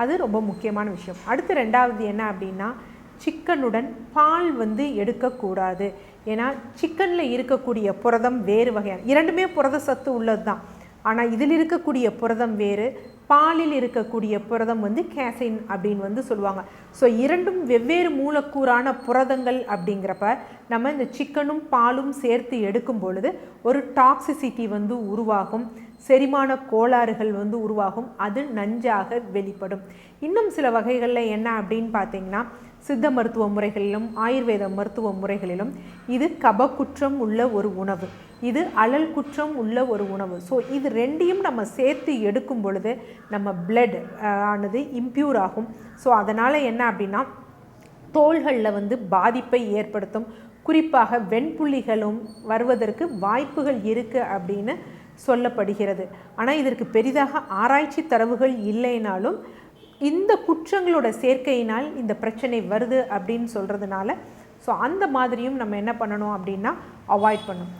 அது ரொம்ப முக்கியமான விஷயம். அடுத்து ரெண்டாவது என்ன அப்படின்னா, சிக்கனுடன் பால் வந்து எடுக்கக்கூடாது. ஏன்னா சிக்கனில் இருக்கக்கூடிய புரதம் வேறு வகையான, இரண்டுமே புரத சத்து உள்ளது தான், ஆனால் இதில் இருக்கக்கூடிய புரதம் வேறு, பாலில் இருக்கக்கூடிய புரதம் வந்து கேசைன் அப்படின்னு வந்து சொல்லுவாங்க. ஸோ இரண்டும் வெவ்வேறு மூலக்கூறான புரதங்கள் அப்படிங்கிறப்ப நம்ம இந்த சிக்கனும் பாலும் சேர்த்து எடுக்கும் பொழுது ஒரு டாக்ஸிசிட்டி வந்து உருவாகும், செரிமான கோளாறுகள் வந்து உருவாகும், அது நஞ்சாக வெளிப்படும். இன்னும் சில வகைகளில் என்ன அப்படின்னு பார்த்தீங்கன்னா, சித்த மருத்துவ முறைகளிலும் ஆயுர்வேத மருத்துவ முறைகளிலும் இது கபக்குற்றம் உள்ள ஒரு உணவு, இது அழல் குற்றம் உள்ள ஒரு உணவு. ஸோ இது ரெண்டையும் நம்ம சேர்த்து எடுக்கும் பொழுது நம்ம பிளட் ஆனது இம்ப்யூர் ஆகும். ஸோ அதனால் என்ன அப்படின்னா தோள்களில் வந்து பாதிப்பை ஏற்படுத்தும், குறிப்பாக வெண்புள்ளிகளும் வருவதற்கு வாய்ப்புகள் இருக்குது அப்படின்னு சொல்லப்படுகிறது. ஆனால் இதற்கு பெரிதாக ஆராய்ச்சி தரவுகள் இல்லைனாலும் இந்த குற்றங்களோட சேர்க்கையினால் இந்த பிரச்சனை வருது அப்படின்னு சொல்கிறதுனால ஸோ அந்த மாதிரியும் நம்ம என்ன பண்ணணும் அப்படின்னா அவாய்ட் பண்ணணும்.